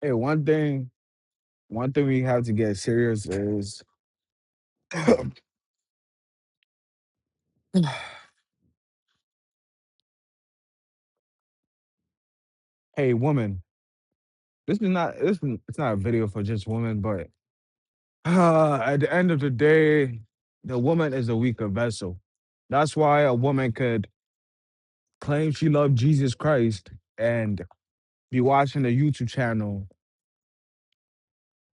Hey, one thing we have to get serious is, hey, woman, it's not a video for just women, but at the end of the day, the woman is a weaker vessel. That's why a woman could claim she loved Jesus Christ and be watching a YouTube channel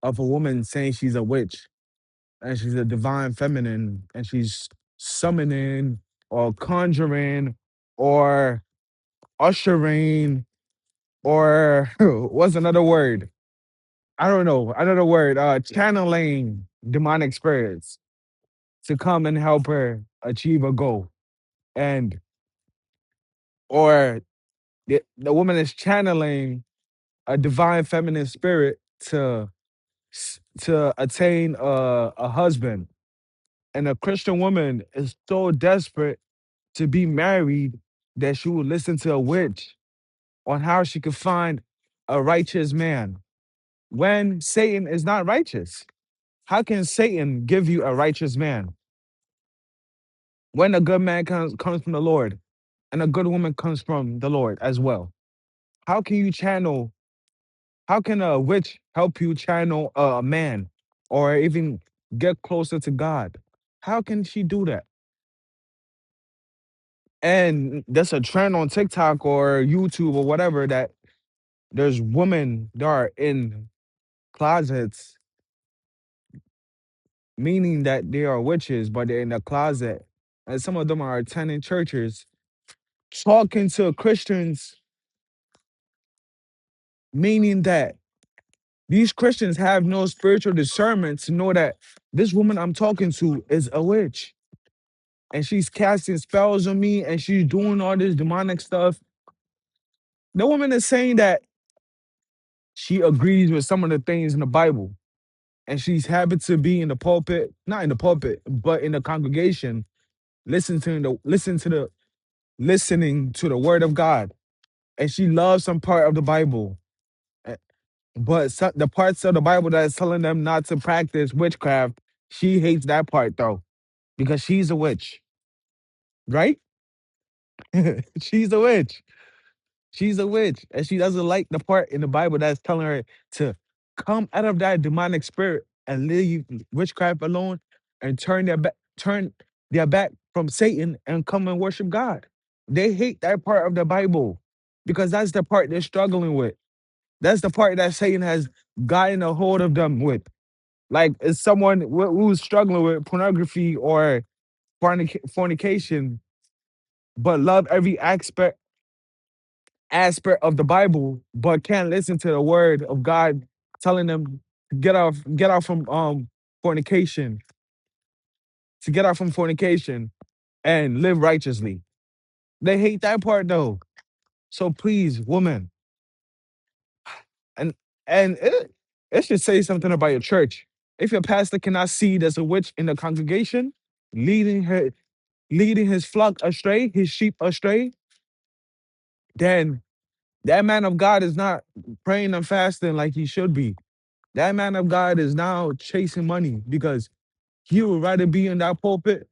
of a woman saying she's a witch and she's a divine feminine and she's summoning or conjuring or ushering or what's another word? I don't know. Another word, channeling demonic spirits to come and help her achieve a goal. And or the woman is channeling a divine feminine spirit to attain a husband. And a Christian woman is so desperate to be married that she will listen to a witch on how she could find a righteous man when Satan is not righteous. How can Satan give you a righteous man when a good man comes from the Lord and a good woman comes from the Lord as well? How can you channel? How can a witch help you channel a man or even get closer to God? How can she do that? And that's a trend on TikTok or YouTube or whatever that there's women that are in closets, meaning that they are witches, but they're in a closet. And some of them are attending churches, talking to Christians, meaning that these Christians have no spiritual discernment to know that this woman I'm talking to is a witch. And she's casting spells on me and she's doing all this demonic stuff. The woman is saying that she agrees with some of the things in the Bible. And she's happy to be in the pulpit, not in the pulpit, but in the congregation, listening to the word of God. And she loves some part of the Bible. Eh, But the parts of the Bible that is telling them not to practice witchcraft, she hates that part though, because she's a witch, right? She's a witch. She's a witch. And she doesn't like the part in the Bible that's telling her to come out of that demonic spirit and leave witchcraft alone and turn their back from Satan and come and worship God. They hate that part of the Bible because that's the part they're struggling with. That's the part that Satan has gotten a hold of them with. Like, it's someone who's struggling with pornography or fornication, but love every aspect of the Bible, but can't listen to the word of God telling them to get off from fornication, to get off from fornication and live righteously. They hate that part though. So please, woman, and it should say something about your church. If your pastor cannot see there's a witch in the congregation, leading her leading his flock astray, his sheep astray, then that man of God is not praying and fasting like he should be. That man of God is now chasing money because he would rather be in that pulpit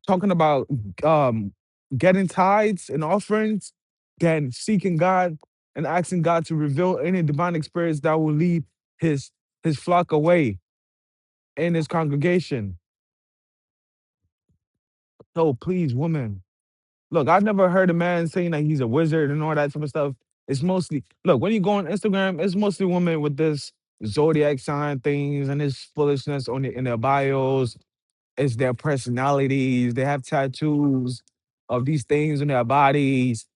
talking about um, getting tithes and offerings than seeking God and asking God to reveal any demonic spirits that will lead his his flock away in his congregation. So please, woman, look, I've never heard a man saying that he's a wizard and all that type of stuff. It's mostly look when you go on Instagram, it's mostly women with this zodiac sign things and this foolishness in their bios. It's their personalities. They have tattoos of these things on their bodies.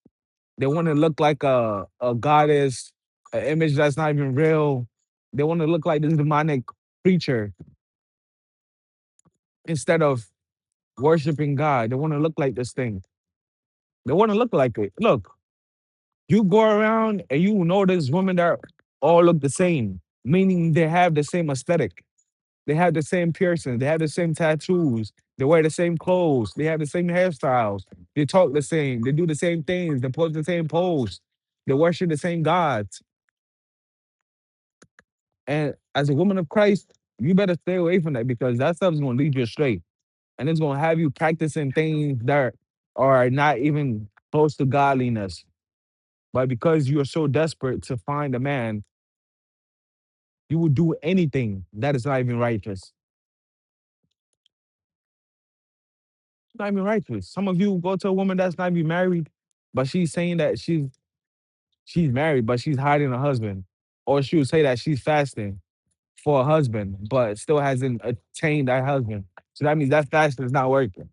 They want to look like a goddess, an image that's not even real. They want to look like this demonic creature instead of worshiping God. They want to look like this thing. They want to look like it. Look, you go around and you notice women that all look the same, meaning they have the same aesthetic. They have the same piercings. They have the same tattoos. They wear the same clothes. They have the same hairstyles. They talk the same. They do the same things. They post the same posts. They worship the same gods. And as a woman of Christ, you better stay away from that because that stuff's gonna lead you astray. And it's gonna have you practicing things that are not even close to godliness. But because you are so desperate to find a man, you will do anything that is not even righteous. It's not even righteous. Some of you go to a woman that's not even married, but she's saying that she's married, but she's hiding her husband. Or she would say that she's fasting for a husband, but still hasn't attained that husband. So that means that fasting is not working.